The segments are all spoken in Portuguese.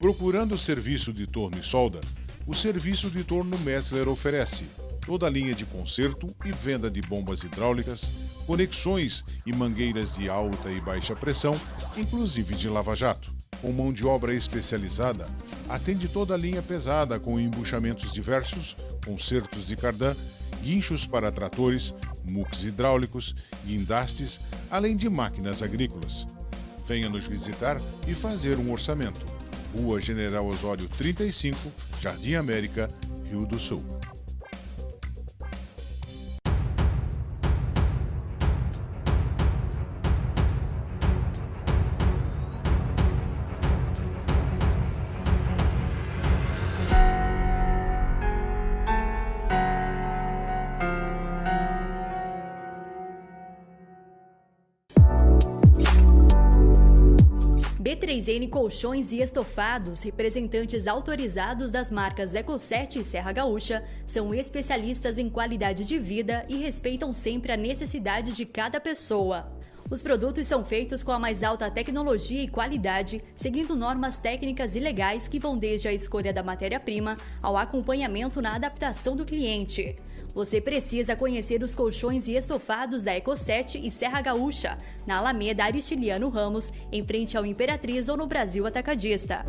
Procurando serviço de torno e solda, o serviço de torno Metzler oferece toda a linha de conserto e venda de bombas hidráulicas, conexões e mangueiras de alta e baixa pressão, inclusive de lava-jato. Com mão de obra especializada, atende toda a linha pesada com embuchamentos diversos, consertos de cardan, guinchos para tratores, muques hidráulicos, guindastes, além de máquinas agrícolas. Venha nos visitar e fazer um orçamento. Rua General Osório 35, Jardim América, Rio do Sul. B3N Colchões e Estofados, representantes autorizados das marcas Ecosset e Serra Gaúcha, são especialistas em qualidade de vida e respeitam sempre a necessidade de cada pessoa. Os produtos são feitos com a mais alta tecnologia e qualidade, seguindo normas técnicas e legais que vão desde a escolha da matéria-prima ao acompanhamento na adaptação do cliente. Você precisa conhecer os colchões e estofados da Ecosset e Serra Gaúcha, na Alameda Aristiliano Ramos, em frente ao Imperatriz ou no Brasil Atacadista.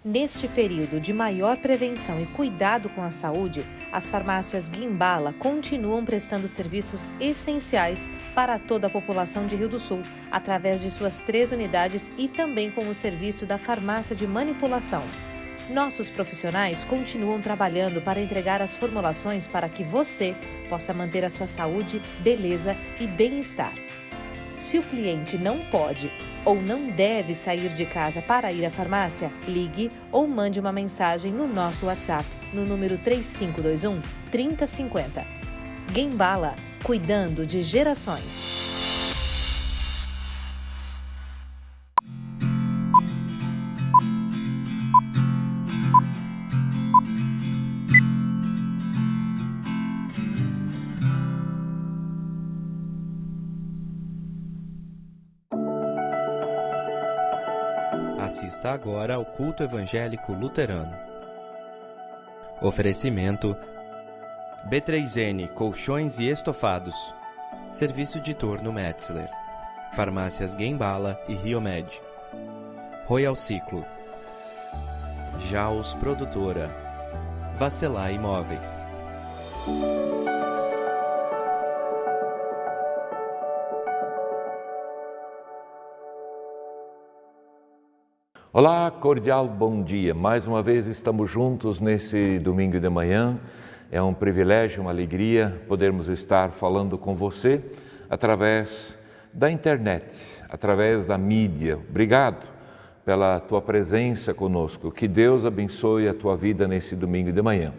Neste período de maior prevenção e cuidado com a saúde, as farmácias Guimbala continuam prestando serviços essenciais para toda a população de Rio do Sul, através de suas 3 unidades e também com o serviço da farmácia de manipulação. Nossos profissionais continuam trabalhando para entregar as formulações para que você possa manter a sua saúde, beleza e bem-estar. Se o cliente não pode ou não deve sair de casa para ir à farmácia, ligue ou mande uma mensagem no nosso WhatsApp, no número 3521 3050. Guimbala, cuidando de gerações. Assista agora ao culto evangélico luterano. Oferecimento: B3N Colchões e Estofados, Serviço de Torno Metzler, Farmácias Guimbala e Riomed, Royal Ciclo, Jaus Produtora, Vacelar Imóveis. Olá, cordial bom dia. Mais uma vez estamos juntos nesse domingo de manhã. É um privilégio, uma alegria podermos estar falando com você através da internet, através da mídia. Obrigado pela tua presença conosco. Que Deus abençoe a tua vida nesse domingo de manhã.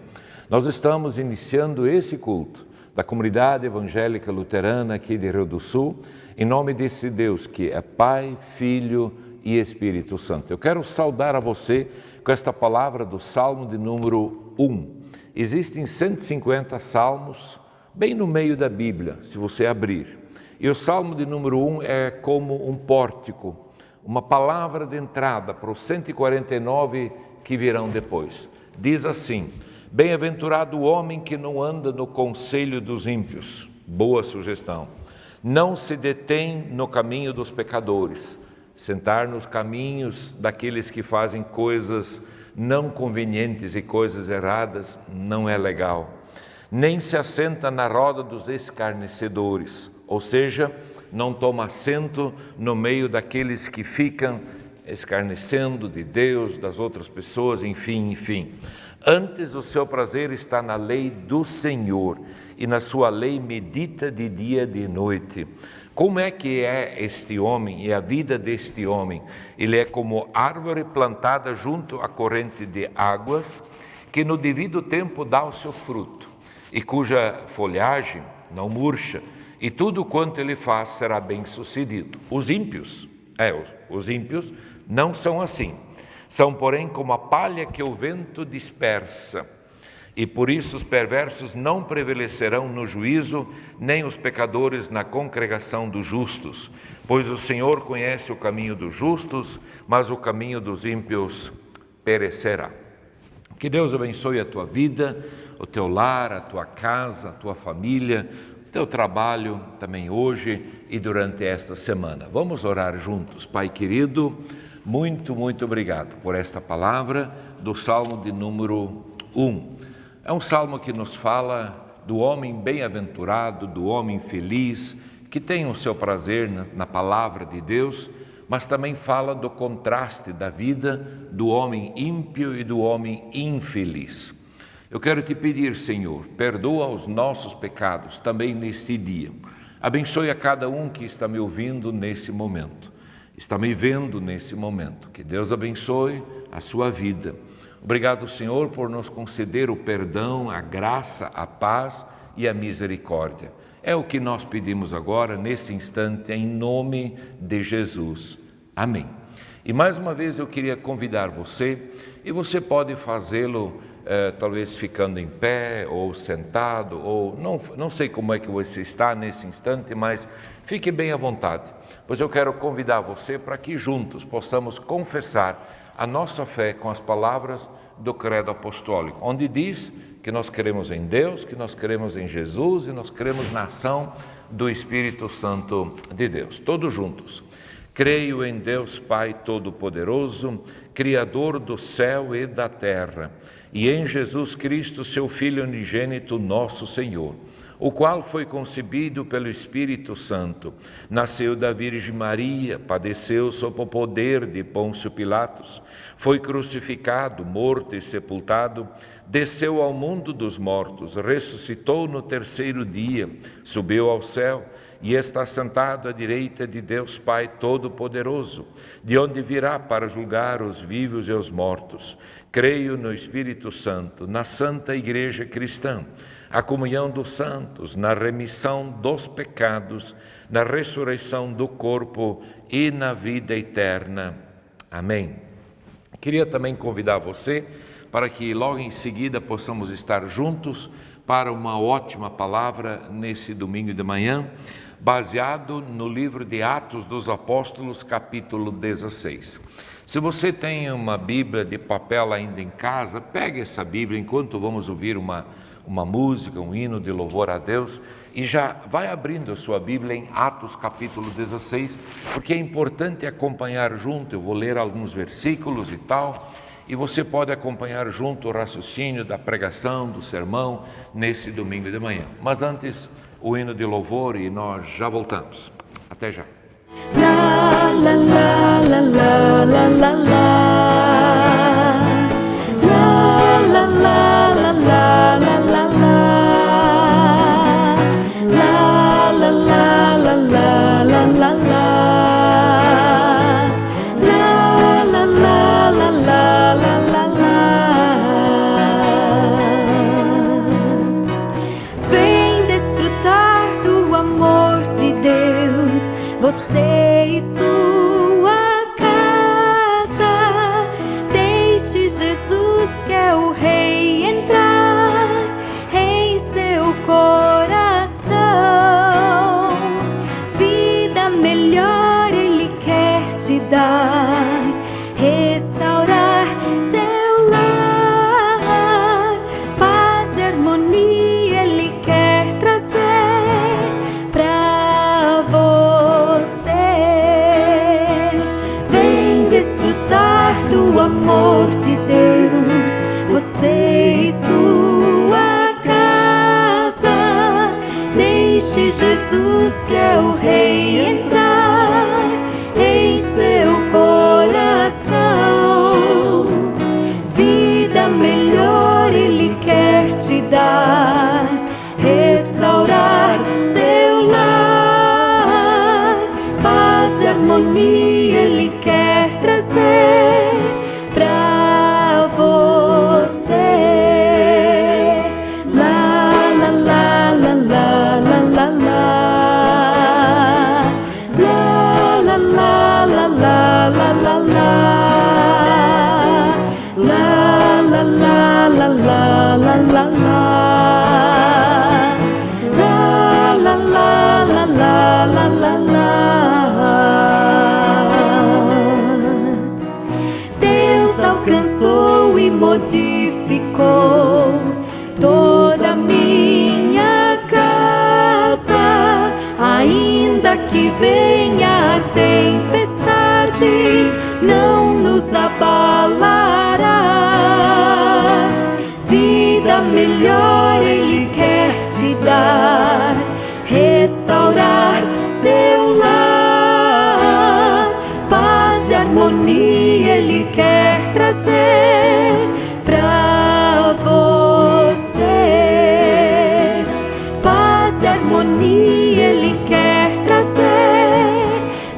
Nós estamos iniciando esse culto da comunidade evangélica luterana aqui de Rio do Sul, em nome desse Deus que é Pai, Filho e Espírito Santo. Eu quero saudar a você com esta palavra do Salmo de número 1. Existem 150 salmos bem no meio da Bíblia, se você abrir. E o Salmo de número 1 é como um pórtico, uma palavra de entrada para os 149 que virão depois. Diz assim: bem-aventurado o homem que não anda no conselho dos ímpios. Boa sugestão. Não se detém no caminho dos pecadores. Sentar nos caminhos daqueles que fazem coisas não convenientes e coisas erradas não é legal. Nem se assenta na roda dos escarnecedores, ou seja, não toma assento no meio daqueles que ficam escarnecendo de Deus, das outras pessoas, enfim. Antes o seu prazer está na lei do Senhor, e na sua lei medita de dia e de noite. Como é que é este homem e a vida deste homem? Ele é como árvore plantada junto à corrente de águas, que no devido tempo dá o seu fruto, e cuja folhagem não murcha, e tudo quanto ele faz será bem sucedido. Os ímpios não são assim. São, porém, como a palha que o vento dispersa. E por isso os perversos não prevalecerão no juízo, nem os pecadores na congregação dos justos. Pois o Senhor conhece o caminho dos justos, mas o caminho dos ímpios perecerá. Que Deus abençoe a tua vida, o teu lar, a tua casa, a tua família, o teu trabalho também hoje e durante esta semana. Vamos orar juntos. Pai querido, muito obrigado por esta palavra do Salmo de número 1. É um salmo que nos fala do homem bem-aventurado, do homem feliz, que tem o seu prazer na palavra de Deus, mas também fala do contraste da vida do homem ímpio e do homem infeliz. Eu quero te pedir, Senhor, perdoa os nossos pecados também neste dia. Abençoe a cada um que está me ouvindo nesse momento, está me vendo nesse momento. Que Deus abençoe a sua vida. Obrigado, Senhor, por nos conceder o perdão, a graça, a paz e a misericórdia. É o que nós pedimos agora, nesse instante, em nome de Jesus. Amém. E mais uma vez eu queria convidar você, e você pode fazê-lo talvez ficando em pé ou sentado, ou não sei como é que você está nesse instante, mas fique bem à vontade, pois eu quero convidar você para que juntos possamos confessar a nossa fé com as palavras do credo apostólico, onde diz que nós cremos em Deus, que nós cremos em Jesus e nós cremos na ação do Espírito Santo de Deus. Todos juntos. Creio em Deus Pai Todo-Poderoso, Criador do céu e da terra, e em Jesus Cristo, seu Filho unigênito, nosso Senhor, o qual foi concebido pelo Espírito Santo, nasceu da Virgem Maria, padeceu sob o poder de Pôncio Pilatos, foi crucificado, morto e sepultado, desceu ao mundo dos mortos, ressuscitou no terceiro dia, subiu ao céu e está sentado à direita de Deus Pai Todo-Poderoso, de onde virá para julgar os vivos e os mortos. Creio no Espírito Santo, na Santa Igreja Cristã, a comunhão dos santos, na remissão dos pecados, na ressurreição do corpo e na vida eterna. Amém. Queria também convidar você para que logo em seguida possamos estar juntos para uma ótima palavra nesse domingo de manhã, baseado no livro de Atos dos Apóstolos, capítulo 16. Se você tem uma Bíblia de papel ainda em casa, pegue essa Bíblia enquanto vamos ouvir uma música, um hino de louvor a Deus, e já vai abrindo a sua Bíblia em Atos capítulo 16, porque é importante acompanhar junto. Eu vou ler alguns versículos e tal, e você pode acompanhar junto o raciocínio da pregação, do sermão, nesse domingo de manhã. Mas antes, o hino de louvor e nós já voltamos. Até já. La, la, la, la, la, la, la, la. La, la, la, la, la, la, la, la. La, la, la, la, la, la, la, la. La, la, la, la, la, la, la, la. Vem desfrutar do amor de Deus, você e sua casa. Deixe Jesus, que é o Rei, entrar em seu coração. Vida melhor Ele quer te dar, restaurar seu lar. Paz e harmonia Ele quer trazer pra você. Vem desfrutar do amor de Deus, você e sua casa. Deixe Jesus, que é o Rei, entrar em seu coração. Vida melhor Ele quer te dar, restaurar seu lar. Paz e harmonia Ele quer trazer pra você. La, la, la, la, la, la, la, la. La, la, la, la, la, la, la, la. La, la, la, la, la, la. la la, la la la la la la la la. Deus alcançou e modificou toda a minha casa, ainda que venha a tempestade, não nos abalará. Vida melhor Ele quer te dar, restaurar seu lar. Paz e harmonia Ele quer trazer pra você. Paz e harmonia Ele quer trazer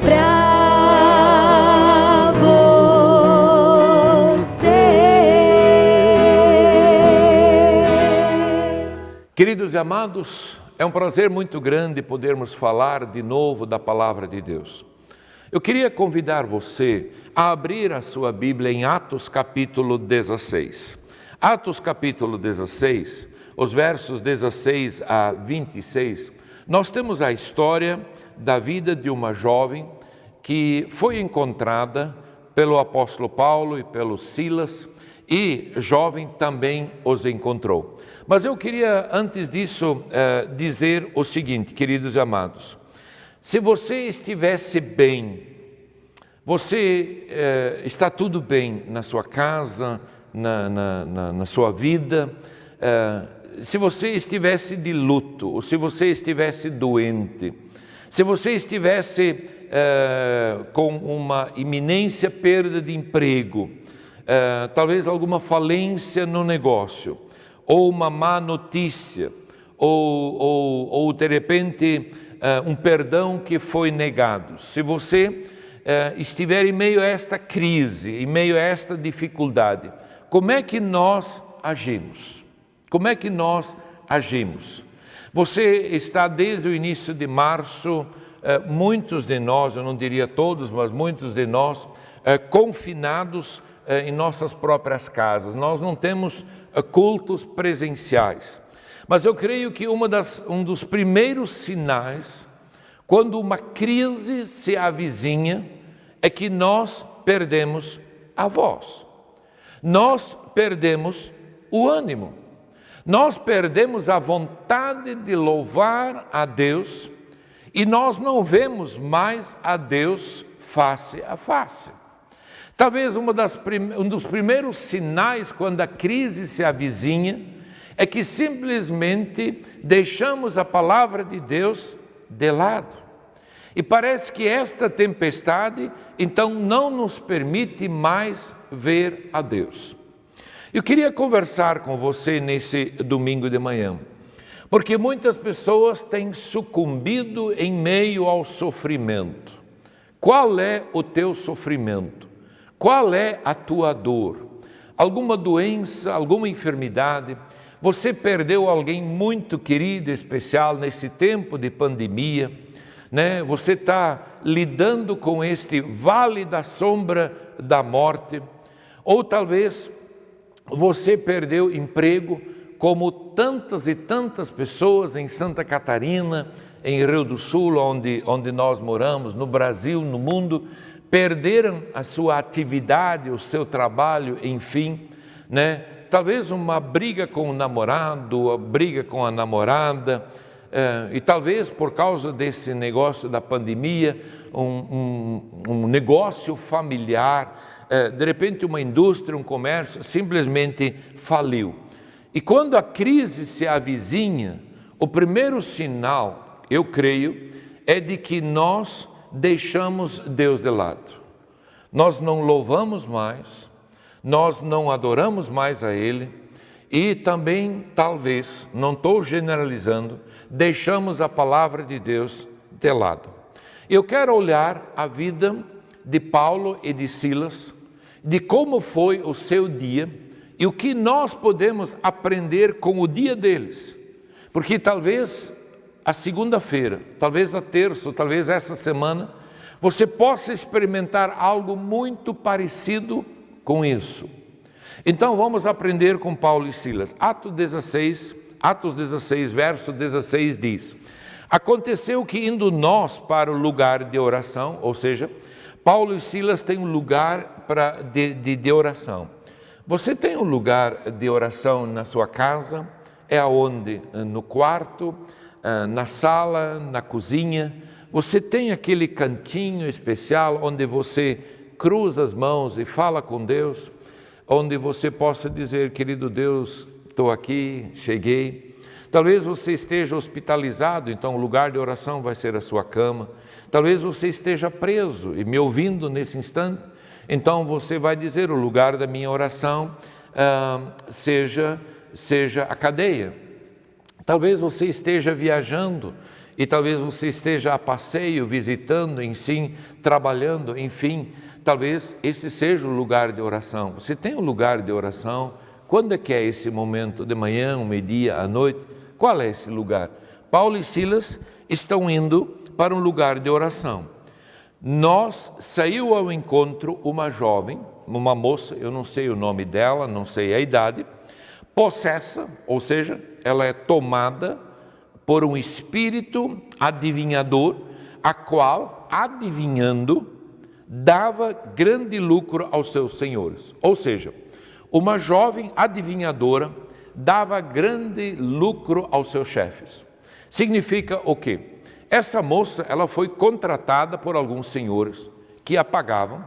pra você. Queridos e amados, é um prazer muito grande podermos falar de novo da Palavra de Deus. Eu queria convidar você a abrir a sua Bíblia em Atos capítulo 16. Atos capítulo 16, os versos 16 a 26, nós temos a história da vida de uma jovem que foi encontrada pelo apóstolo Paulo e pelo Silas, e jovem também os encontrou. Mas eu queria, antes disso, dizer o seguinte, queridos e amados: se você estivesse bem, está tudo bem na sua casa, na sua vida, se você estivesse de luto, ou se você estivesse doente, se você estivesse com uma iminência perda de emprego, talvez alguma falência no negócio, ou uma má notícia, ou de repente um perdão que foi negado. Se você estiver em meio a esta crise, em meio a esta dificuldade, como é que nós agimos? Como é que nós agimos? Você está desde o início de março, muitos de nós, eu não diria todos, mas muitos de nós, confinados em nossas próprias casas. Nós não temos cultos presenciais. Mas eu creio que um dos primeiros sinais, quando uma crise se avizinha, é que nós perdemos a voz. Nós perdemos o ânimo. Nós perdemos a vontade de louvar a Deus e nós não vemos mais a Deus face a face. Talvez um dos primeiros sinais quando a crise se avizinha é que simplesmente deixamos a palavra de Deus de lado. E parece que esta tempestade, então, não nos permite mais ver a Deus. Eu queria conversar com você nesse domingo de manhã, porque muitas pessoas têm sucumbido em meio ao sofrimento. Qual é o teu sofrimento? Qual é a tua dor? Alguma doença, alguma enfermidade? Você perdeu alguém muito querido, especial nesse tempo de pandemia, né? Você está lidando com este vale da sombra da morte, ou talvez você perdeu emprego, como tantas e tantas pessoas em Santa Catarina, em Rio do Sul, onde nós moramos, no Brasil, no mundo, perderam a sua atividade, o seu trabalho, enfim, né? Talvez uma briga com o namorado, a briga com a namorada, e talvez por causa desse negócio da pandemia, um negócio familiar, de repente uma indústria, um comércio, simplesmente faliu. E quando a crise se avizinha, o primeiro sinal, eu creio, é de que nós deixamos Deus de lado. Nós não louvamos mais, nós não adoramos mais a Ele e também, talvez, não estou generalizando, deixamos a palavra de Deus de lado. Eu quero olhar a vida de Paulo e de Silas, de como foi o seu dia e o que nós podemos aprender com o dia deles. Porque talvez a segunda-feira, talvez a terça, ou talvez essa semana, você possa experimentar algo muito parecido com isso. Então vamos aprender com Paulo e Silas. Atos 16, verso 16 diz: aconteceu que indo nós para o lugar de oração, ou seja, Paulo e Silas têm um lugar de oração. Você tem um lugar de oração na sua casa? É aonde? No quarto, na sala, na cozinha? Você tem aquele cantinho especial onde você cruza as mãos e fala com Deus? Onde você possa dizer: querido Deus, estou aqui, cheguei. Talvez você esteja hospitalizado, então o lugar de oração vai ser a sua cama. Talvez você esteja preso e me ouvindo nesse instante, então você vai dizer: o lugar da minha oração seja a cadeia. Talvez você esteja viajando e talvez você esteja a passeio, visitando, enfim, trabalhando, enfim. Talvez esse seja o lugar de oração. Você tem um lugar de oração? Quando é que é esse momento? De manhã, meio-dia, à noite? Qual é esse lugar? Paulo e Silas estão indo para um lugar de oração. Saiu ao encontro uma jovem, uma moça, eu não sei o nome dela, não sei a idade, possessa, ou seja, ela é tomada por um espírito adivinhador, a qual, adivinhando, dava grande lucro aos seus senhores. Ou seja, uma jovem adivinhadora dava grande lucro aos seus chefes. Significa o quê? Essa moça, ela foi contratada por alguns senhores que a pagavam,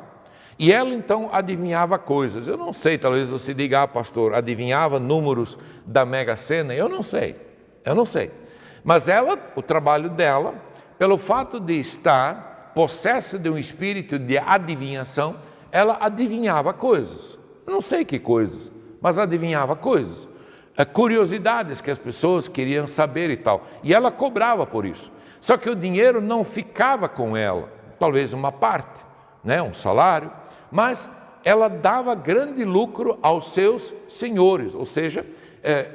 e ela então adivinhava coisas. Eu não sei, talvez você diga: pastor, adivinhava números da Mega Sena? Eu não sei. Mas ela, o trabalho dela, pelo fato de estar possessa de um espírito de adivinhação, ela adivinhava coisas. Não sei que coisas, mas adivinhava coisas. Curiosidades que as pessoas queriam saber e tal. E ela cobrava por isso. Só que o dinheiro não ficava com ela, talvez uma parte, um salário, mas ela dava grande lucro aos seus senhores, ou seja,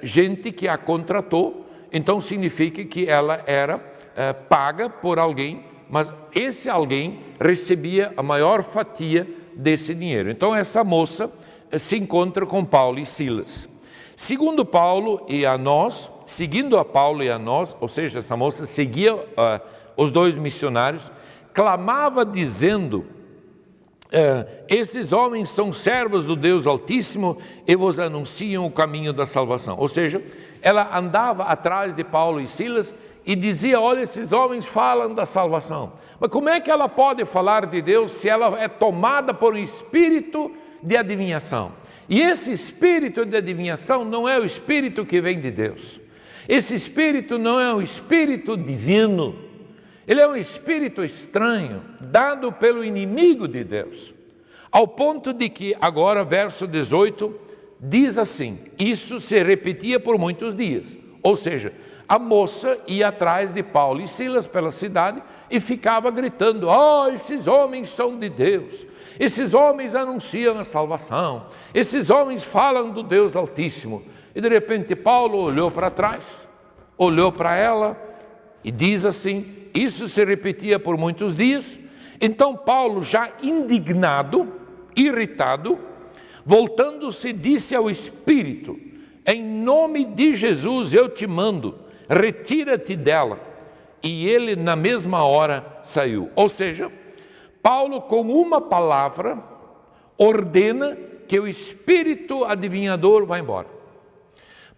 gente que a contratou. Então significa que ela era paga por alguém, mas esse alguém recebia a maior fatia desse dinheiro. Então essa moça se encontra com Paulo e Silas. Seguindo a Paulo e a nós, ou seja, essa moça seguia os dois missionários, clamava dizendo: esses homens são servos do Deus Altíssimo e vos anunciam o caminho da salvação. Ou seja, ela andava atrás de Paulo e Silas e dizia: olha, esses homens falam da salvação. Mas como é que ela pode falar de Deus se ela é tomada por um espírito de adivinhação? E esse espírito de adivinhação não é o espírito que vem de Deus. Esse espírito não é um espírito divino. Ele é um espírito estranho, dado pelo inimigo de Deus. Ao ponto de que agora, verso 18, diz assim: isso se repetia por muitos dias. Ou seja, a moça ia atrás de Paulo e Silas pela cidade e ficava gritando: esses homens são de Deus. Esses homens anunciam a salvação, esses homens falam do Deus Altíssimo. E de repente Paulo olhou para trás, olhou para ela e diz assim: isso se repetia por muitos dias. Então Paulo, já indignado, irritado, voltando-se, disse ao Espírito: em nome de Jesus eu te mando, retira-te dela. E ele na mesma hora saiu. Ou seja, Paulo, com uma palavra, ordena que o espírito adivinhador vá embora.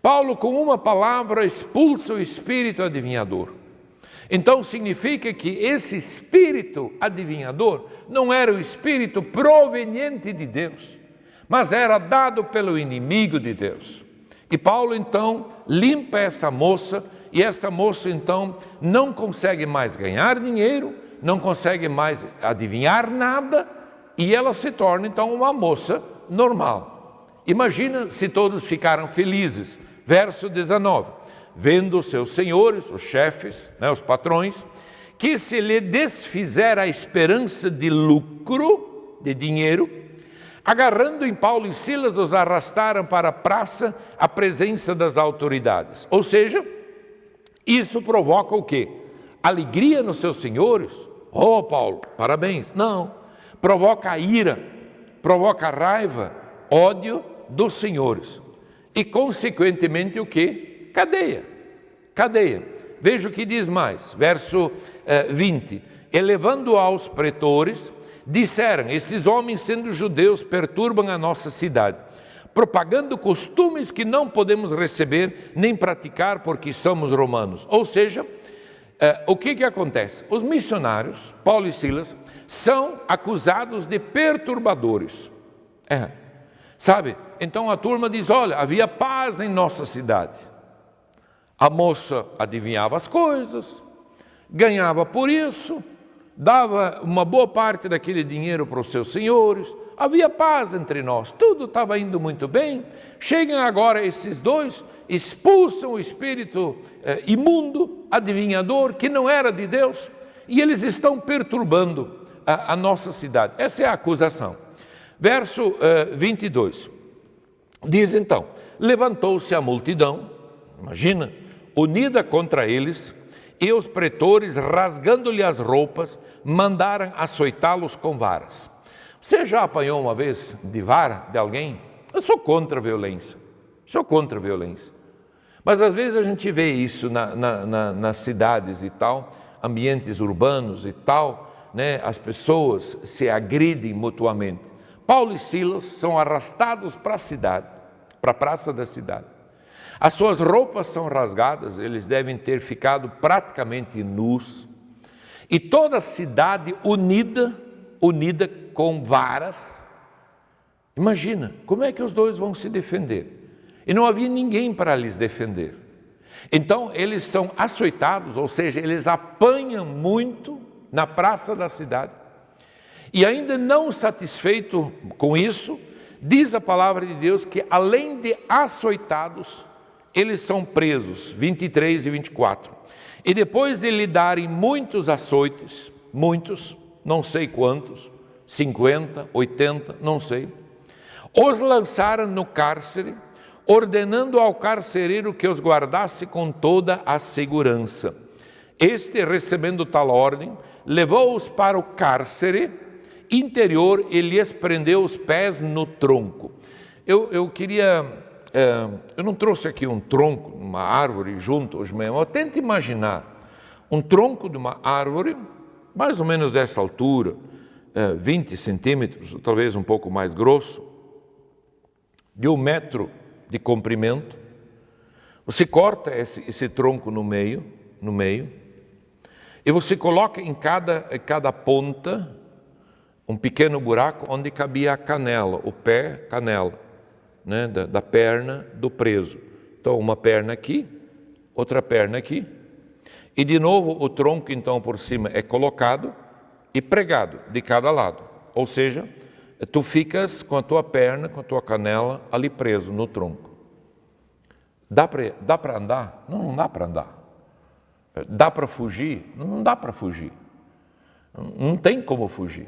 Paulo, com uma palavra, expulsa o espírito adivinhador. Então significa que esse espírito adivinhador não era o espírito proveniente de Deus, mas era dado pelo inimigo de Deus. E Paulo então limpa essa moça, e essa moça então não consegue mais ganhar dinheiro, não consegue mais adivinhar nada, e ela se torna então uma moça normal. Imagina se todos ficaram felizes. Verso 19: vendo os seus senhores, os chefes, os patrões, que se lhe desfizer a esperança de lucro, de dinheiro, agarrando em Paulo e Silas, os arrastaram para a praça, à presença das autoridades. Ou seja, isso provoca o quê? Alegria nos seus senhores? Paulo, parabéns. Não, provoca ira, provoca raiva, ódio dos senhores. E, consequentemente, o quê? Cadeia. Cadeia. Veja o que diz mais, verso 20. Elevando aos pretores, disseram: estes homens, sendo judeus, perturbam a nossa cidade, propagando costumes que não podemos receber nem praticar porque somos romanos. Ou seja, o que acontece? Os missionários, Paulo e Silas, são acusados de perturbadores. Sabe? Então a turma diz: olha, havia paz em nossa cidade. A moça adivinhava as coisas, ganhava por isso, dava uma boa parte daquele dinheiro para os seus senhores, havia paz entre nós, tudo estava indo muito bem. Chegam agora esses dois, expulsam o espírito imundo, adivinhador, que não era de Deus, e eles estão perturbando a nossa cidade. Essa é a acusação. Verso 22, diz então: levantou-se a multidão, imagina, unida contra eles, e os pretores, rasgando-lhe as roupas, mandaram açoitá-los com varas. Você já apanhou uma vez de vara de alguém? Eu sou contra a violência, mas às vezes a gente vê isso nas cidades e tal, ambientes urbanos e tal, né? As pessoas se agridem mutuamente. Paulo e Silas são arrastados para a cidade, para a praça da cidade. As suas roupas são rasgadas, eles devem ter ficado praticamente nus. E toda a cidade unida com varas. Imagina, como é que os dois vão se defender? E não havia ninguém para lhes defender. Então eles são açoitados, ou seja, eles apanham muito na praça da cidade. E ainda não satisfeito com isso, diz a palavra de Deus que além de açoitados, eles são presos, 23 e 24. E depois de lhe darem muitos açoites, muitos, não sei quantos, 50, 80, não sei, os lançaram no cárcere, ordenando ao carcereiro que os guardasse com toda a segurança. Este, recebendo tal ordem, levou-os para o cárcere interior e lhes prendeu os pés no tronco. Eu não trouxe aqui um tronco, uma árvore junto aos meus, mas tente imaginar um tronco de uma árvore, mais ou menos dessa altura, 20 centímetros, ou talvez um pouco mais grosso, de 1 metro de comprimento. Você corta esse tronco no meio, e você coloca em cada ponta um pequeno buraco onde cabia a canela, o pé, canela, né, da perna do preso. Então, uma perna aqui, outra perna aqui, e de novo o tronco então por cima é colocado e pregado de cada lado. Ou seja, tu ficas com a tua perna, com a tua canela ali preso no tronco. Dá para andar? Não dá para andar. Dá para fugir? Não dá para fugir. Não tem como fugir.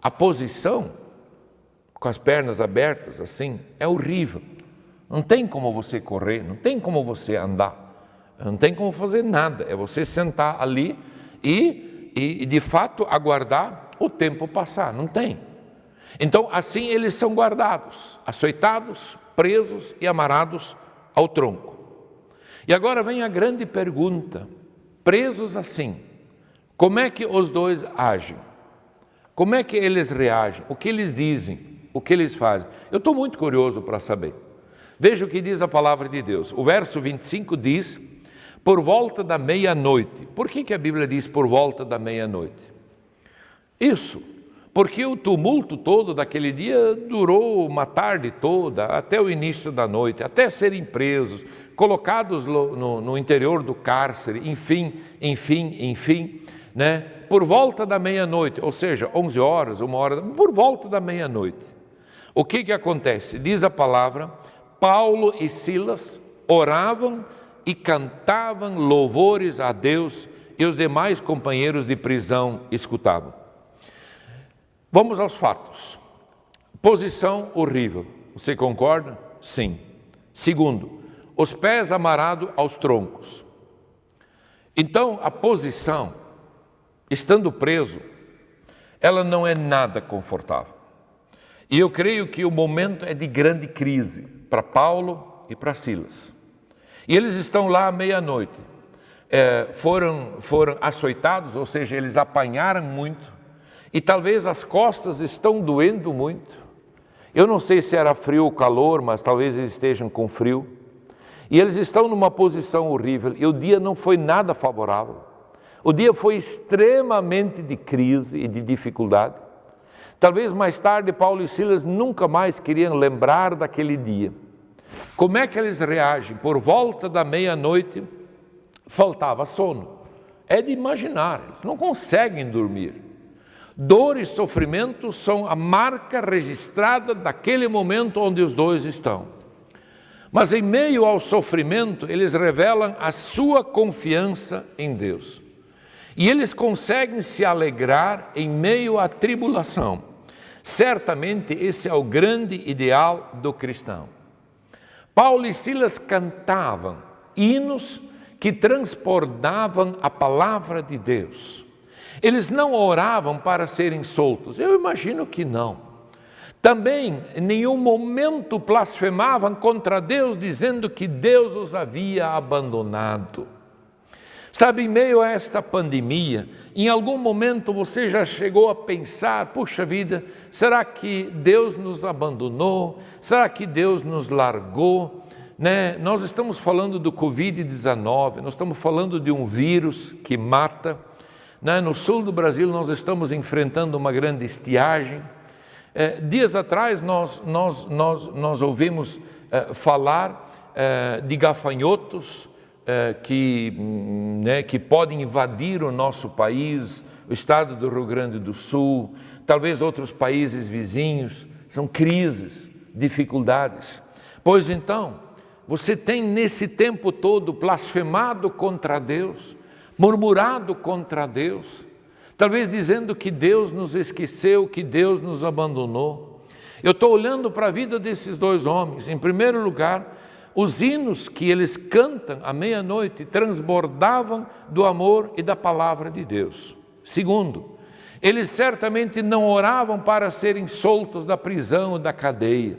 A posição, com as pernas abertas assim, é horrível. Não tem como você correr, não tem como você andar, não tem como fazer nada. É você sentar ali e de fato aguardar o tempo passar, não tem. Então assim eles são guardados, açoitados, presos e amarrados ao tronco. E agora vem a grande pergunta: presos assim, como é que os dois agem? Como é que eles reagem? O que eles dizem? O que eles fazem? Eu estou muito curioso para saber. Veja o que diz a palavra de Deus. O verso 25 diz: por volta da meia-noite. Por que a Bíblia diz por volta da meia-noite? Isso, porque o tumulto todo daquele dia durou uma tarde toda, até o início da noite, até serem presos, colocados no interior do cárcere, enfim, né? Por volta da meia-noite, ou seja, 11 horas, 1 hora, por volta da meia-noite. O que acontece? Diz a palavra, Paulo e Silas oravam e cantavam louvores a Deus e os demais companheiros de prisão escutavam. Vamos aos fatos. Posição horrível. Você concorda? Sim. Segundo, os pés amarrados aos troncos. Então, a posição, estando preso, ela não é nada confortável. E eu creio que o momento é de grande crise para Paulo e para Silas. E eles estão lá à meia-noite. Foram açoitados, ou seja, eles apanharam muito. E talvez as costas estão doendo muito. Eu não sei se era frio ou calor, mas talvez eles estejam com frio. E eles estão numa posição horrível. E o dia não foi nada favorável. O dia foi extremamente de crise e de dificuldade. Talvez mais tarde Paulo e Silas nunca mais queriam lembrar daquele dia. Como é que eles reagem? Por volta da meia-noite, faltava sono. É de imaginar, eles não conseguem dormir. Dor e sofrimento são a marca registrada daquele momento onde os dois estão. Mas em meio ao sofrimento, eles revelam a sua confiança em Deus. E eles conseguem se alegrar em meio à tribulação. Certamente esse é o grande ideal do cristão. Paulo e Silas cantavam hinos que transbordavam a palavra de Deus. Eles não oravam para serem soltos, eu imagino que não. Também em nenhum momento blasfemavam contra Deus, dizendo que Deus os havia abandonado. Sabe, em meio a esta pandemia, em algum momento você já chegou a pensar, puxa vida, será que Deus nos abandonou? Será que Deus nos largou? Nós estamos falando do Covid-19, nós estamos falando de um vírus que mata. No sul do Brasil nós estamos enfrentando uma grande estiagem. Dias atrás nós ouvimos falar de gafanhotos, que podem invadir o nosso país, o estado do Rio Grande do Sul, talvez outros países vizinhos. São crises, dificuldades. Pois então, você tem nesse tempo todo blasfemado contra Deus, murmurado contra Deus, talvez dizendo que Deus nos esqueceu, que Deus nos abandonou. Eu estou olhando para a vida desses dois homens. Em primeiro lugar, os hinos que eles cantam à meia-noite transbordavam do amor e da palavra de Deus. Segundo, eles certamente não oravam para serem soltos da prisão ou da cadeia.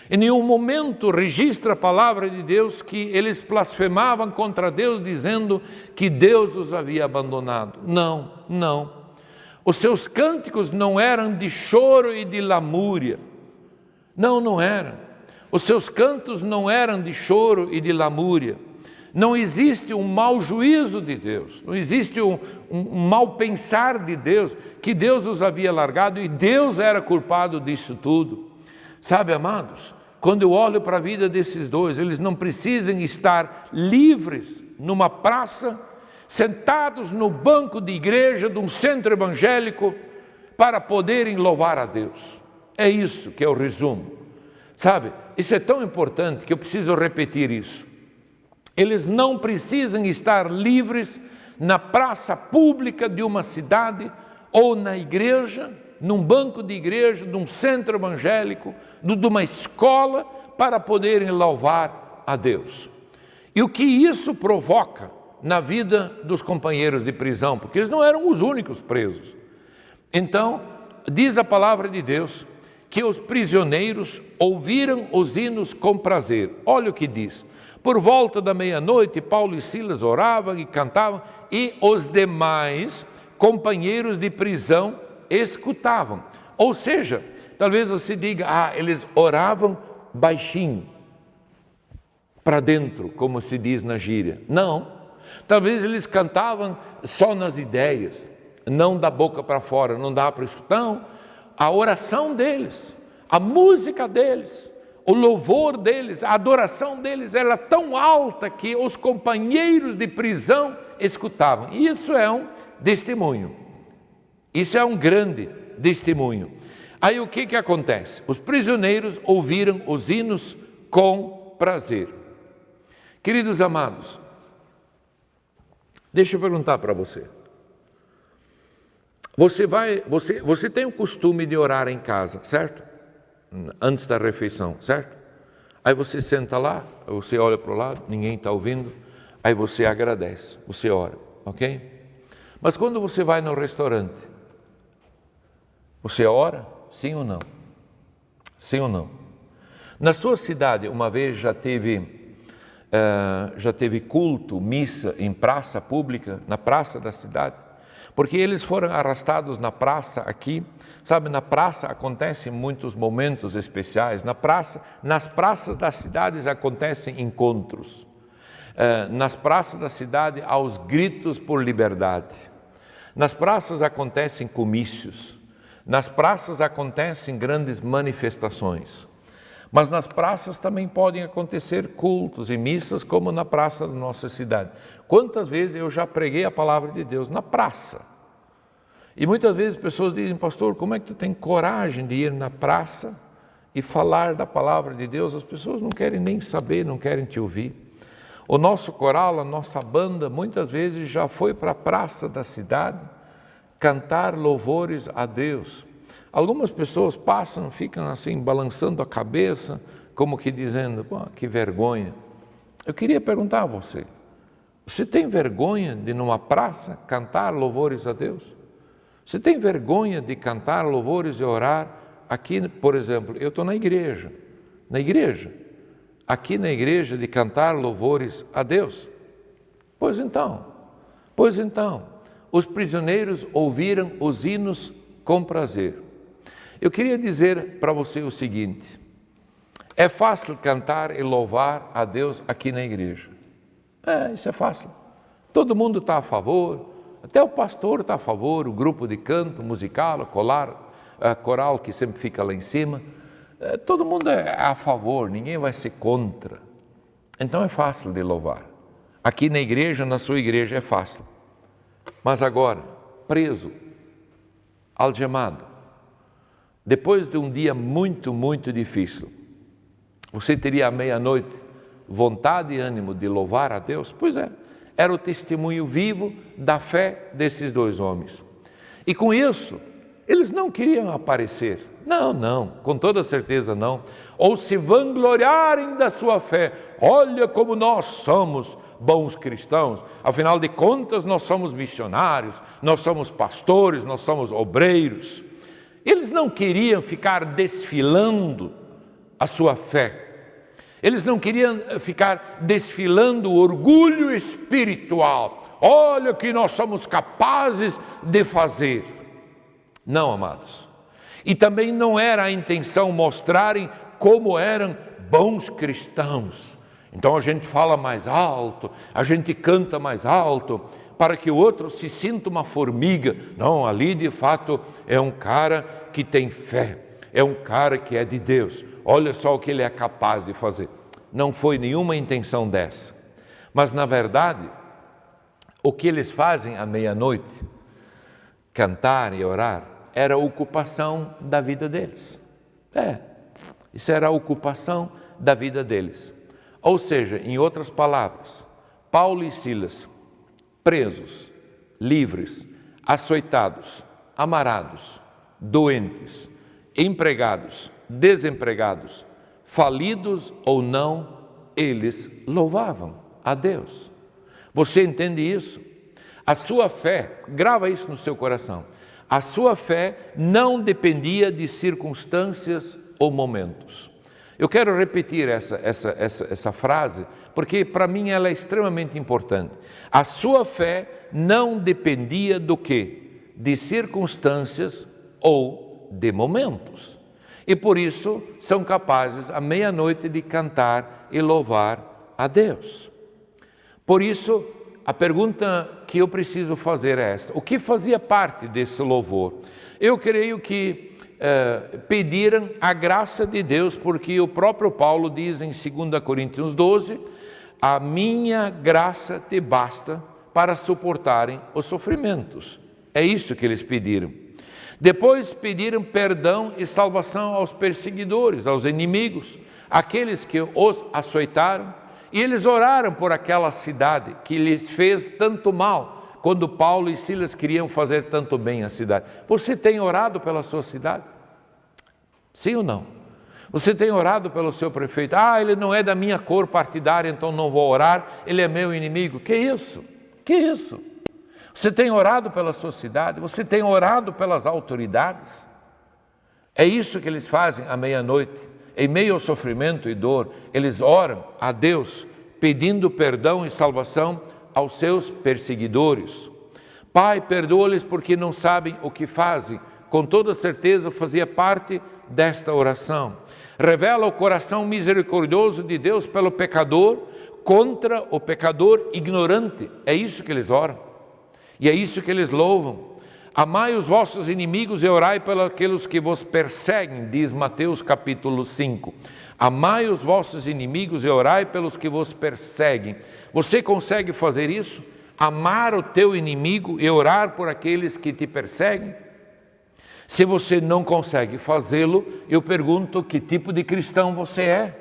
Em nenhum momento registra a palavra de Deus que eles blasfemavam contra Deus, dizendo que Deus os havia abandonado. Não. Os seus cânticos não eram de choro e de lamúria. Não eram. Os seus cantos não eram de choro e de lamúria. Não existe um mau juízo de Deus, não existe um mau pensar de Deus, que Deus os havia largado e Deus era culpado disso tudo. Sabe, amados, quando eu olho para a vida desses dois, eles não precisam estar livres numa praça, sentados no banco de igreja de um centro evangélico, para poderem louvar a Deus. É isso que é o resumo. Sabe, isso é tão importante que eu preciso repetir isso. Eles não precisam estar livres na praça pública de uma cidade ou na igreja, num banco de igreja, de um centro evangélico, de uma escola, para poderem louvar a Deus. E o que isso provoca na vida dos companheiros de prisão, porque eles não eram os únicos presos. Então, diz a palavra de Deus, que os prisioneiros ouviram os hinos com prazer. Olha o que diz. Por volta da meia-noite, Paulo e Silas oravam e cantavam, e os demais companheiros de prisão escutavam. Ou seja, talvez você diga, eles oravam baixinho, para dentro, como se diz na gíria. Não, talvez eles cantavam só nas ideias, não da boca para fora, não dá para escutar. Não. A oração deles, a música deles, o louvor deles, a adoração deles era tão alta que os companheiros de prisão escutavam. Isso é um testemunho. Isso é um grande testemunho. Aí o que acontece? Os prisioneiros ouviram os hinos com prazer. Queridos amados, deixa eu perguntar para você. Você tem o costume de orar em casa, certo? Antes da refeição, certo? Aí você senta lá, você olha para o lado, ninguém está ouvindo, aí você agradece, você ora, ok? Mas quando você vai no restaurante, você ora, sim ou não? Sim ou não? Na sua cidade, uma vez já teve culto, missa em praça pública, na praça da cidade? Porque eles foram arrastados na praça aqui. Sabe, na praça acontecem muitos momentos especiais. Nas praças das cidades acontecem encontros. Nas praças da cidade há os gritos por liberdade. Nas praças acontecem comícios. Nas praças acontecem grandes manifestações. Mas nas praças também podem acontecer cultos e missas, como na praça da nossa cidade. Quantas vezes eu já preguei a palavra de Deus na praça? E muitas vezes pessoas dizem: pastor, como é que tu tem coragem de ir na praça e falar da palavra de Deus? As pessoas não querem nem saber, não querem te ouvir. O nosso coral, a nossa banda, muitas vezes já foi para a praça da cidade cantar louvores a Deus. Algumas pessoas passam, ficam assim, balançando a cabeça, como que dizendo: pô, que vergonha. Eu queria perguntar a você: você tem vergonha de numa praça cantar louvores a Deus? Você tem vergonha de cantar louvores e orar? Aqui, por exemplo, eu estou na igreja, aqui na igreja, de cantar louvores a Deus. Pois então, os prisioneiros ouviram os hinos com prazer. Eu queria dizer para você o seguinte: é fácil cantar e louvar a Deus aqui na igreja. Isso é fácil. Todo mundo está a favor, até o pastor está a favor, o grupo de canto musical, a coral que sempre fica lá em cima. Todo mundo é a favor, ninguém vai ser contra. Então é fácil de louvar. Aqui na igreja, na sua igreja, é fácil. Mas agora, preso, algemado, depois de um dia muito, muito difícil, você teria à meia-noite vontade e ânimo de louvar a Deus? Pois é, era o testemunho vivo da fé desses dois homens. E com isso, eles não queriam aparecer. Não, com toda certeza não. Ou se vangloriarem da sua fé. Olha como nós somos bons cristãos. Afinal de contas, nós somos missionários, nós somos pastores, nós somos obreiros. Eles não queriam ficar desfilando a sua fé. Eles não queriam ficar desfilando o orgulho espiritual. Olha o que nós somos capazes de fazer. Não, amados. E também não era a intenção mostrarem como eram bons cristãos. Então a gente fala mais alto, a gente canta mais alto, para que o outro se sinta uma formiga. Não, ali de fato é um cara que tem fé, é um cara que é de Deus. Olha só o que ele é capaz de fazer. Não foi nenhuma intenção dessa. Mas na verdade, o que eles fazem à meia-noite, cantar e orar, era a ocupação da vida deles. Isso era a ocupação da vida deles. Ou seja, em outras palavras, Paulo e Silas, presos, livres, açoitados, amarados, doentes, empregados, desempregados, falidos ou não, eles louvavam a Deus. Você entende isso? A sua fé, grava isso no seu coração, a sua fé não dependia de circunstâncias ou momentos. Eu quero repetir essa frase, porque para mim ela é extremamente importante. A sua fé não dependia do quê? De circunstâncias ou de momentos. E por isso são capazes à meia-noite de cantar e louvar a Deus. Por isso, a pergunta que eu preciso fazer é essa: o que fazia parte desse louvor? Eu creio que pediram a graça de Deus, porque o próprio Paulo diz em 2 Coríntios 12, a minha graça te basta para suportarem os sofrimentos. É isso que eles pediram. Depois pediram perdão e salvação aos perseguidores, aos inimigos, aqueles que os açoitaram, e eles oraram por aquela cidade que lhes fez tanto mal, quando Paulo e Silas queriam fazer tanto bem à cidade. Você tem orado pela sua cidade? Sim ou não? Você tem orado pelo seu prefeito? Ele não é da minha cor partidária, então não vou orar, ele é meu inimigo. Que isso? Que isso? Você tem orado pela sua cidade? Você tem orado pelas autoridades? É isso que eles fazem à meia-noite. Em meio ao sofrimento e dor, eles oram a Deus, pedindo perdão e salvação aos seus perseguidores. Pai, perdoa-lhes porque não sabem o que fazem. Com toda certeza fazia parte desta oração. Revela o coração misericordioso de Deus pelo pecador contra o pecador ignorante. É isso que eles oram. E é isso que eles louvam. Amai os vossos inimigos e orai pelos aqueles que vos perseguem, diz Mateus capítulo 5. Amai os vossos inimigos e orai pelos que vos perseguem. Você consegue fazer isso? Amar o teu inimigo e orar por aqueles que te perseguem? Se você não consegue fazê-lo, eu pergunto que tipo de cristão você é?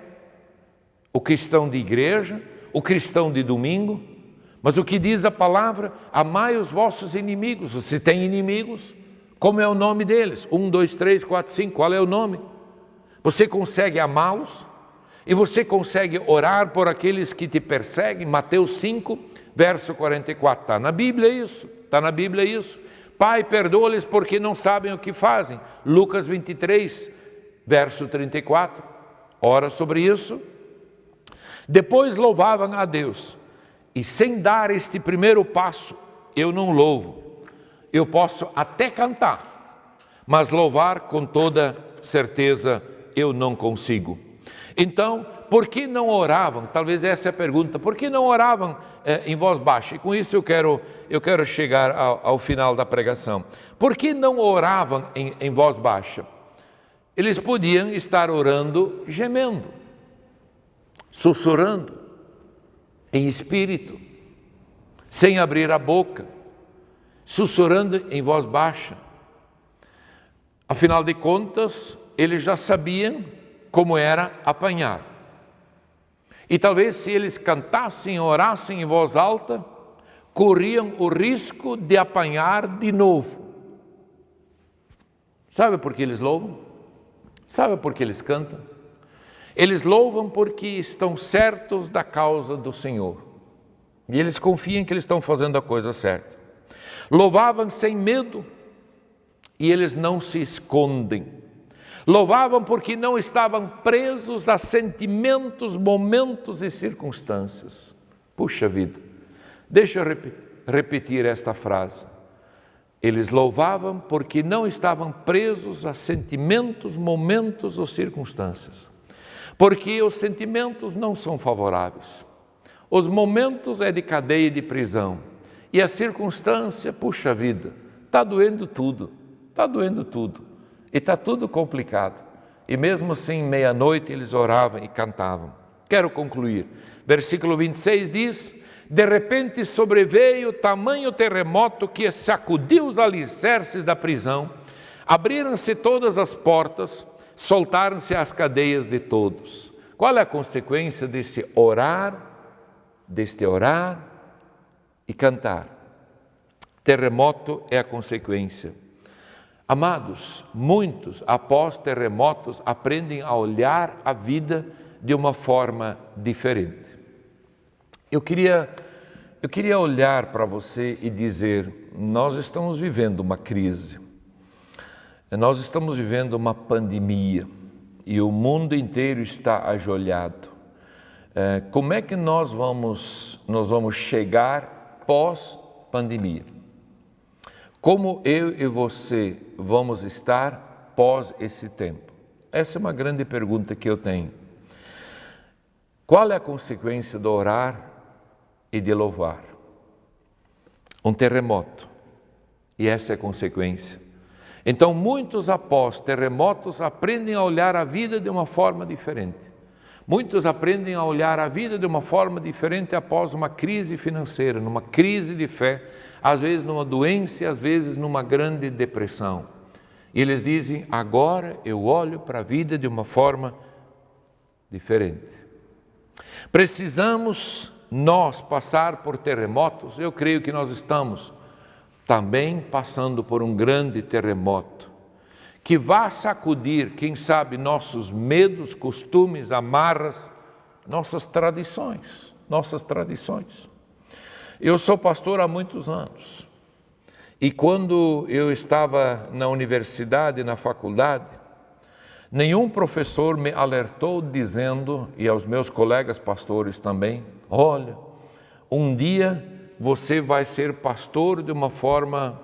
O cristão de igreja? O cristão de domingo? Mas o que diz a palavra? Amai os vossos inimigos. Você tem inimigos? Como é o nome deles? 1, 2, 3, 4, 5. Qual é o nome? Você consegue amá-los? E você consegue orar por aqueles que te perseguem? Mateus 5, verso 44. Está na Bíblia isso? Está na Bíblia isso? Pai, perdoa-lhes porque não sabem o que fazem. Lucas 23, verso 34. Ora sobre isso. Depois louvavam a Deus. E sem dar este primeiro passo, eu não louvo. Eu posso até cantar, mas louvar com toda certeza eu não consigo. Então, por que não oravam? Talvez essa é a pergunta. Por que não oravam em voz baixa? E com isso eu quero chegar ao final da pregação. Por que não oravam em voz baixa? Eles podiam estar orando gemendo, sussurrando, em espírito, sem abrir a boca, sussurrando em voz baixa. Afinal de contas, eles já sabiam como era apanhar. E talvez se eles cantassem, orassem em voz alta, corriam o risco de apanhar de novo. Sabe por que eles louvam? Sabe por que eles cantam? Eles louvam porque estão certos da causa do Senhor. E eles confiam que eles estão fazendo a coisa certa. Louvavam sem medo e eles não se escondem. Louvavam porque não estavam presos a sentimentos, momentos e circunstâncias. Puxa vida, deixa eu repetir esta frase. Eles louvavam porque não estavam presos a sentimentos, momentos ou circunstâncias. Porque os sentimentos não são favoráveis. Os momentos é de cadeia e de prisão. E a circunstância, puxa vida, está doendo tudo. Está doendo tudo. E está tudo complicado. E mesmo assim, meia-noite, eles oravam e cantavam. Quero concluir. Versículo 26 diz: de repente sobreveio tamanho terremoto que sacudiu os alicerces da prisão, abriram-se todas as portas, soltaram-se as cadeias de todos. Qual é a consequência deste orar e cantar? Terremoto é a consequência. Amados, muitos após terremotos aprendem a olhar a vida de uma forma diferente. Eu queria olhar para você e dizer, nós estamos vivendo uma crise. Nós estamos vivendo uma pandemia e o mundo inteiro está ajoelhado. Como é que nós vamos chegar pós-pandemia? Como eu e você vamos estar pós esse tempo? Essa é uma grande pergunta que eu tenho. Qual é a consequência de orar e de louvar? Um terremoto. E essa é a consequência. Então, muitos após terremotos aprendem a olhar a vida de uma forma diferente. Muitos aprendem a olhar a vida de uma forma diferente após uma crise financeira, numa crise de fé, às vezes numa doença, às vezes numa grande depressão. E eles dizem, agora eu olho para a vida de uma forma diferente. Precisamos nós passar por terremotos? Eu creio que nós estamos também passando por um grande terremoto, que vai sacudir, quem sabe, nossos medos, costumes, amarras, nossas tradições. Eu sou pastor há muitos anos, e quando eu estava na universidade, na faculdade, Nenhum professor me alertou dizendo, e aos meus colegas pastores também, olha, um dia você vai ser pastor de uma forma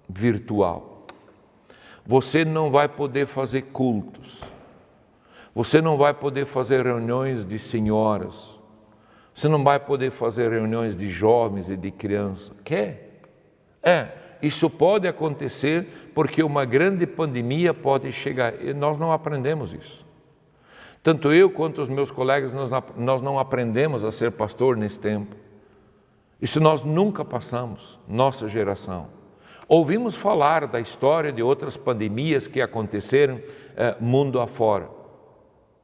virtual. Você não vai poder fazer cultos. Você não vai poder fazer reuniões de senhoras. Você não vai poder fazer reuniões de jovens e de crianças. Quer? Isso pode acontecer porque uma grande pandemia pode chegar. E nós não aprendemos isso. Tanto eu quanto os meus colegas, nós não aprendemos a ser pastor nesse tempo. Isso nós nunca passamos, nossa geração. Ouvimos falar da história de outras pandemias que aconteceram mundo afora.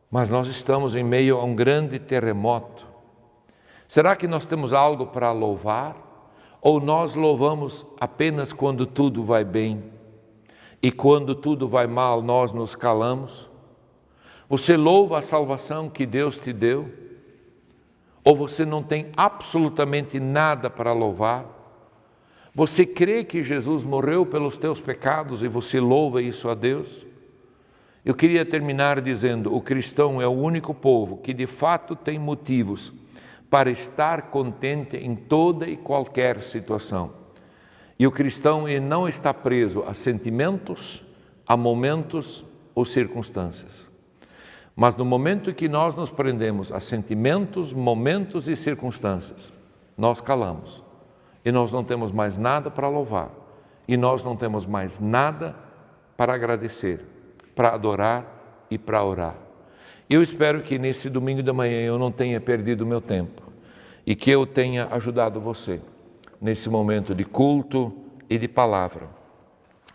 Mas nós estamos em meio a um grande terremoto. Será que nós temos algo para louvar? Ou nós louvamos apenas quando tudo vai bem? E quando tudo vai mal, nós nos calamos? Você louva a salvação que Deus te deu? Ou você não tem absolutamente nada para louvar? Você crê que Jesus morreu pelos teus pecados e você louva isso a Deus? Eu queria terminar dizendo, o cristão é o único povo que de fato tem motivos para estar contente em toda e qualquer situação. E o cristão ele não está preso a sentimentos, a momentos ou circunstâncias. Mas no momento que nós nos prendemos a sentimentos, momentos e circunstâncias, nós calamos. E nós não temos mais nada para louvar. E nós não temos mais nada para agradecer, para adorar e para orar. Eu espero que nesse domingo da manhã eu não tenha perdido o meu tempo e que eu tenha ajudado você nesse momento de culto e de palavra.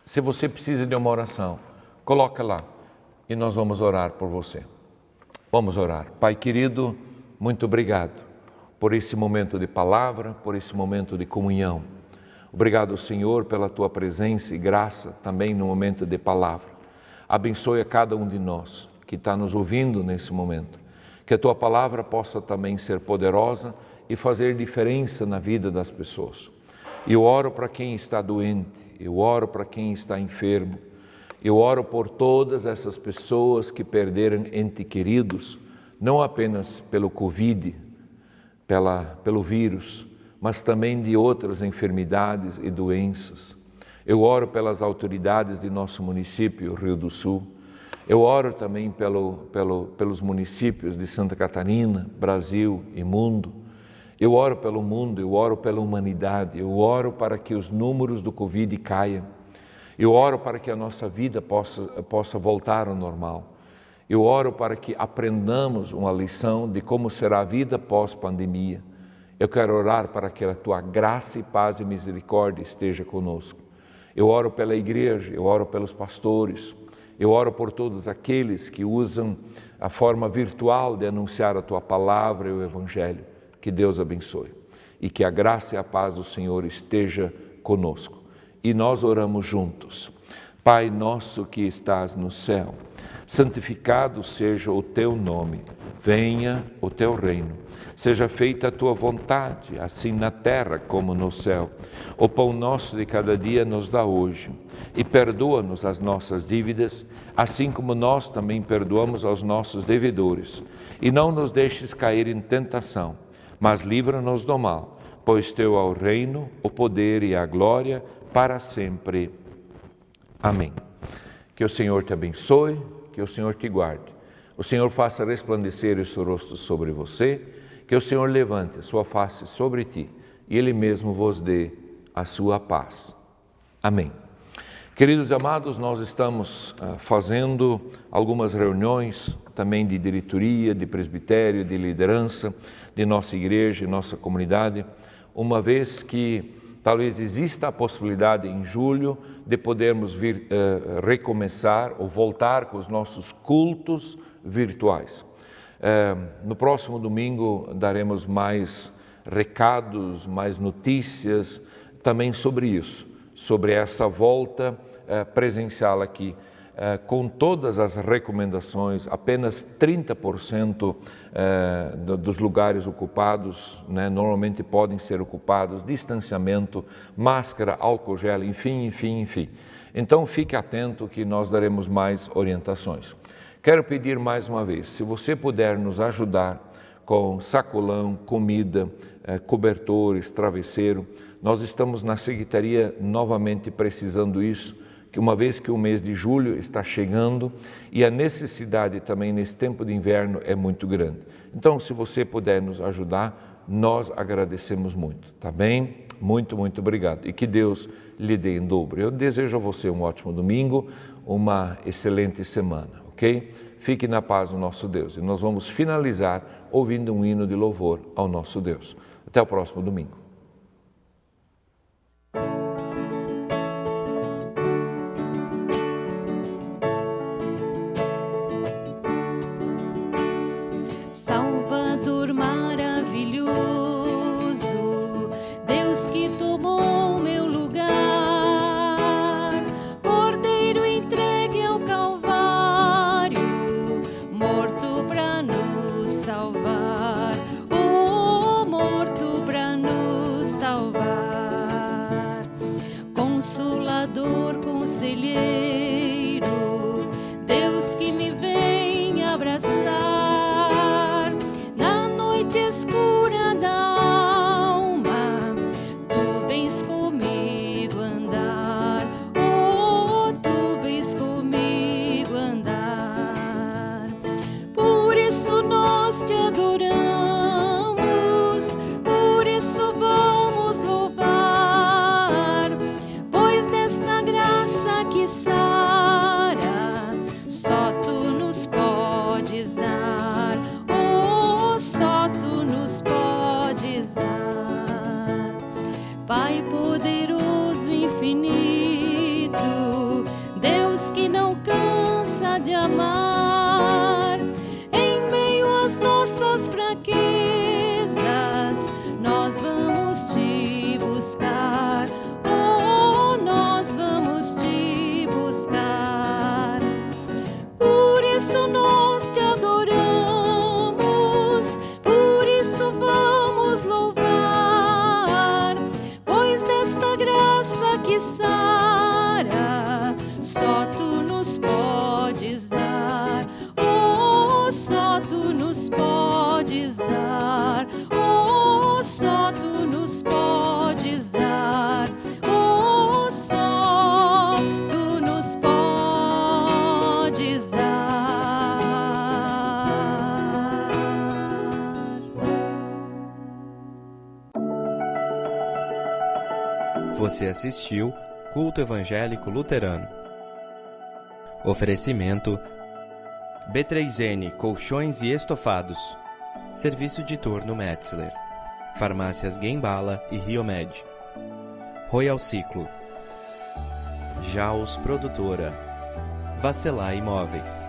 Se você precisa de uma oração, coloca lá e nós vamos orar por você. Vamos orar. Pai querido, muito obrigado por esse momento de palavra, por esse momento de comunhão. Obrigado, Senhor, pela Tua presença e graça também no momento de palavra. Abençoe a cada um de nós que está nos ouvindo nesse momento. Que a Tua palavra possa também ser poderosa e fazer diferença na vida das pessoas. Eu oro para quem está doente, eu oro para quem está enfermo, eu oro por todas essas pessoas que perderam entes queridos, não apenas pelo Covid, pelo vírus, mas também de outras enfermidades e doenças. Eu oro pelas autoridades de nosso município, Rio do Sul. Eu oro também pelos municípios de Santa Catarina, Brasil e mundo. Eu oro pelo mundo, eu oro pela humanidade, eu oro para que os números do Covid caiam. Eu oro para que a nossa vida possa voltar ao normal. Eu oro para que aprendamos uma lição de como será a vida pós-pandemia. Eu quero orar para que a Tua graça e paz e misericórdia esteja conosco. Eu oro pela igreja, eu oro pelos pastores, eu oro por todos aqueles que usam a forma virtual de anunciar a Tua palavra e o Evangelho. Que Deus abençoe e que a graça e a paz do Senhor esteja conosco. E nós oramos juntos. Pai nosso que estás no céu, santificado seja o Teu nome, venha o Teu reino. Seja feita a Tua vontade, assim na terra como no céu. O pão nosso de cada dia nos dá hoje. E perdoa-nos as nossas dívidas, assim como nós também perdoamos aos nossos devedores. E não nos deixes cair em tentação, mas livra-nos do mal, pois Teu é o reino, o poder e a glória para sempre. Amém. Que o Senhor te abençoe, que o Senhor te guarde. O Senhor faça resplandecer o seu rosto sobre você, que o Senhor levante a sua face sobre ti e Ele mesmo vos dê a sua paz. Amém. Queridos amados, nós estamos fazendo algumas reuniões também de diretoria, de presbitério, de liderança de nossa igreja e nossa comunidade, uma vez que talvez exista a possibilidade em julho de podermos vir recomeçar ou voltar com os nossos cultos virtuais. No próximo domingo daremos mais recados, mais notícias também sobre isso, sobre essa volta presencial aqui, com todas as recomendações. Apenas 30% dos lugares ocupados, normalmente podem ser ocupados, distanciamento, máscara, álcool gel, enfim. Então fique atento que nós daremos mais orientações. Quero pedir mais uma vez, se você puder nos ajudar com sacolão, comida, cobertores, travesseiro, nós estamos na Secretaria novamente precisando isso, que uma vez que o mês de julho está chegando e a necessidade também nesse tempo de inverno é muito grande. Então, se você puder nos ajudar, nós agradecemos muito, tá bem? Muito, muito obrigado. E que Deus lhe dê em dobro. Eu desejo a você um ótimo domingo, uma excelente semana, ok? Fique na paz do nosso Deus. E nós vamos finalizar ouvindo um hino de louvor ao nosso Deus. Até o próximo domingo. Salvador maravilhoso, Deus que tomou meu lugar, Cordeiro entregue ao Calvário, morto pra nos salvar, oh, morto pra nos salvar. Consolador, conselheiro, Deus que me vem abraçar, escura da alma, tu vens comigo andar, oh, tu vens comigo andar. Por isso nós te adoramos, por isso vamos louvar, pois desta graça que sara, só tu nos podes dar, só tu nos podes dar. Pai poderoso, infinito, Deus que não cansa de amar, em meio às nossas fraquezas, nós vamos te buscar, oh, nós vamos te buscar. Por isso nós te adoramos, por isso vamos louvar, pois desta graça que sara, só tu nos podes dar, oh, só tu nos podes dar, oh, só tu nos podes dar, oh, só tu nos podes dar. Você assistiu Culto Evangélico Luterano. Oferecimento B3N Colchões e Estofados. Serviço de turno Metzler. Farmácias Guembala e Riomed. Royal Ciclo. Jaus Produtora. Vasselai Imóveis.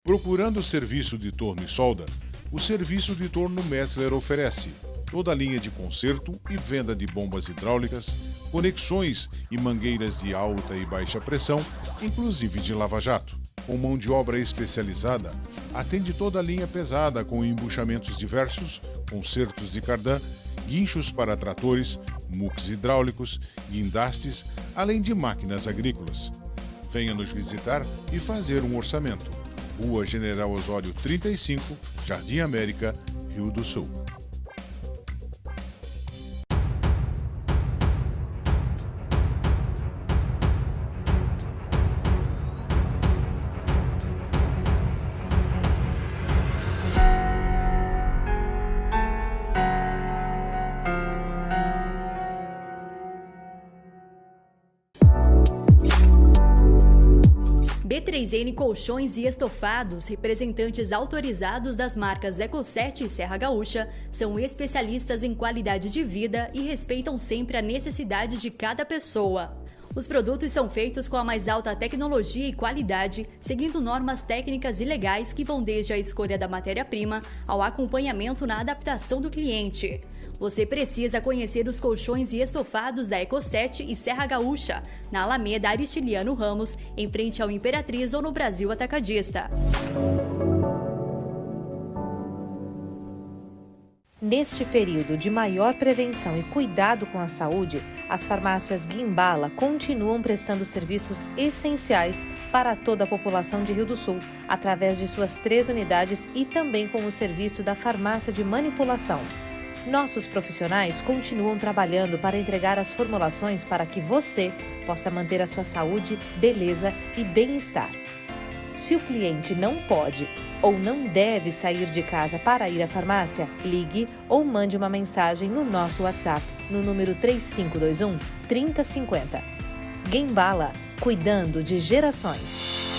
Procurando serviço de torno e solda, o serviço de torno Metzler oferece toda a linha de conserto e venda de bombas hidráulicas, conexões e mangueiras de alta e baixa pressão, inclusive de lava-jato. Com mão de obra especializada, atende toda a linha pesada com embuchamentos diversos, consertos de cardan, guinchos para tratores, muques hidráulicos, guindastes, além de máquinas agrícolas. Venha nos visitar e fazer um orçamento. Rua General Osório 35, Jardim América, Rio do Sul. B3N Colchões e Estofados, representantes autorizados das marcas Eco7 e Serra Gaúcha, são especialistas em qualidade de vida e respeitam sempre a necessidade de cada pessoa. Os produtos são feitos com a mais alta tecnologia e qualidade, seguindo normas técnicas e legais que vão desde a escolha da matéria-prima ao acompanhamento na adaptação do cliente. Você precisa conhecer os colchões e estofados da Eco7 e Serra Gaúcha, na Alameda Aristiliano Ramos, em frente ao Imperatriz ou no Brasil Atacadista. Neste período de maior prevenção e cuidado com a saúde, as farmácias Guimbala continuam prestando serviços essenciais para toda a população de Rio do Sul, através de suas 3 unidades e também com o serviço da farmácia de manipulação. Nossos profissionais continuam trabalhando para entregar as formulações para que você possa manter a sua saúde, beleza e bem-estar. Se o cliente não pode ou não deve sair de casa para ir à farmácia, ligue ou mande uma mensagem no nosso WhatsApp, no número 3521 3050. Guimbala, cuidando de gerações.